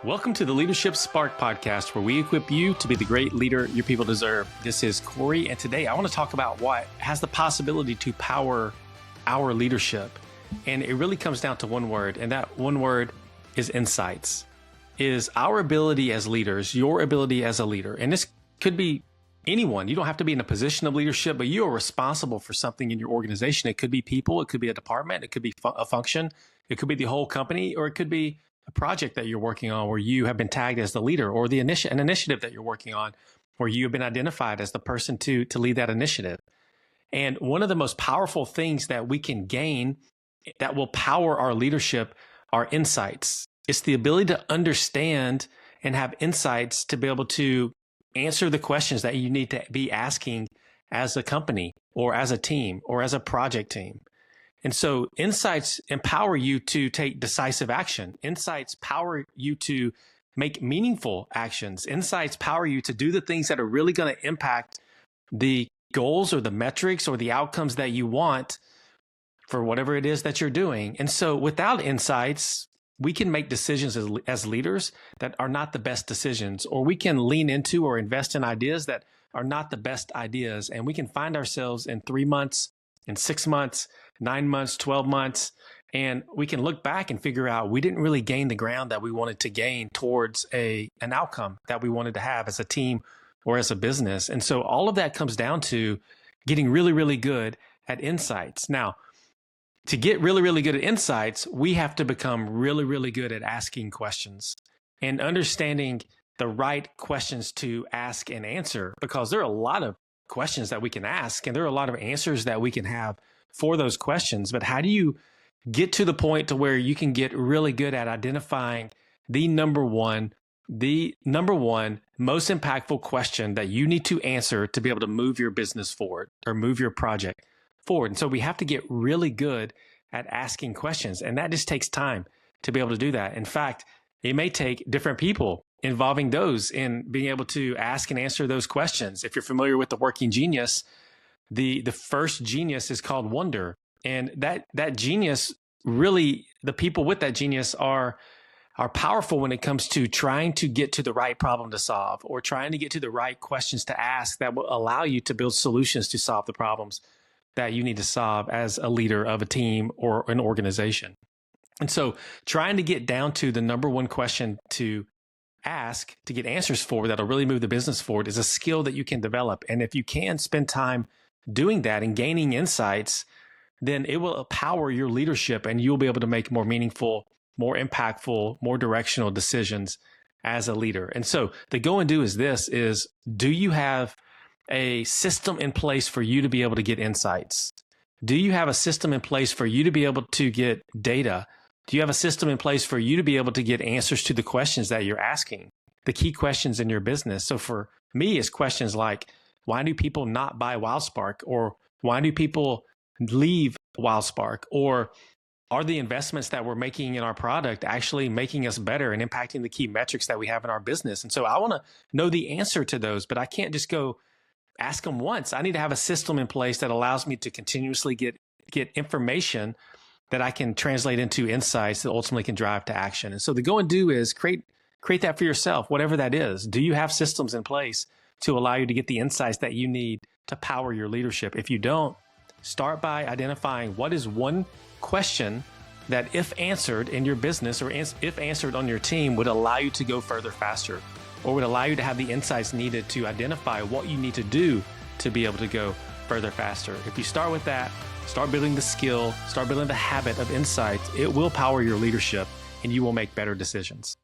Welcome to the Leadership Spark podcast, where we equip you to be the great leader your people deserve. This is Corey, and today I want to talk about what has the possibility to power our leadership. And it really comes down to one word, and that one word is insights. Is our ability as leaders, your ability as a leader, and this could be anyone. You don't have to be in a position of leadership, but you are responsible for something in your organization. It could be people, it could be a department, it could be a function, it could be the whole company, or it could be a project that you're working on where you have been tagged as the leader, or an initiative that you're working on where you have been identified as the person to lead that initiative. And one of the most powerful things that we can gain that will power our leadership are insights. It's the ability to understand and have insights to be able to answer the questions that you need to be asking as a company or as a team or as a project team. And so insights empower you to take decisive action. Insights power you to make meaningful actions. Insights power you to do the things that are really going to impact the goals or the metrics or the outcomes that you want for whatever it is that you're doing. And so without insights, we can make decisions as leaders that are not the best decisions, or we can lean into or invest in ideas that are not the best ideas. And we can find ourselves in 3 months, in 6 months, 9 months, 12 months, and we can look back and figure out we didn't really gain the ground that we wanted to gain towards an outcome that we wanted to have as a team or as a business. And so all of that comes down to getting really, really good at insights. Now, to get really, really good at insights, we have to become really, really good at asking questions and understanding the right questions to ask and answer, because there are a lot of questions that we can ask and there are a lot of answers that we can have for those questions. But how do you get to the point to where you can get really good at identifying the number one most impactful question that you need to answer to be able to move your business forward or move your project forward? And so we have to get really good at asking questions, and that just takes time to be able to do that. In fact, it may take different people involving those in being able to ask and answer those questions. If you're familiar with the working genius, the first genius is called wonder. And that genius, really, the people with that genius are powerful when it comes to trying to get to the right problem to solve, or trying to get to the right questions to ask that will allow you to build solutions to solve the problems that you need to solve as a leader of a team or an organization. And so trying to get down to the number one question to ask to get answers for that'll really move the business forward is a skill that you can develop. And if you can spend time doing that and gaining insights, then it will empower your leadership and you'll be able to make more meaningful, more impactful, more directional decisions as a leader. And so the go and do is this: do you have a system in place for you to be able to get insights? Do you have a system in place for you to be able to get data? Do you have a system in place for you to be able to get answers to the questions that you're asking, the key questions in your business? So for me, it's questions like, why do people not buy WildSpark? Or why do people leave WildSpark? Or are the investments that we're making in our product actually making us better and impacting the key metrics that we have in our business? And so I want to know the answer to those, but I can't just go ask them once. I need to have a system in place that allows me to continuously get information that I can translate into insights that ultimately can drive to action. And so the go and do is create that for yourself, whatever that is. Do you have systems in place to allow you to get the insights that you need to power your leadership? If you don't, start by identifying what is one question that, if answered in your business or if answered on your team, would allow you to go further faster, or would allow you to have the insights needed to identify what you need to do to be able to go further faster. If you start with that, start building the skill, start building the habit of insights, it will power your leadership and you will make better decisions.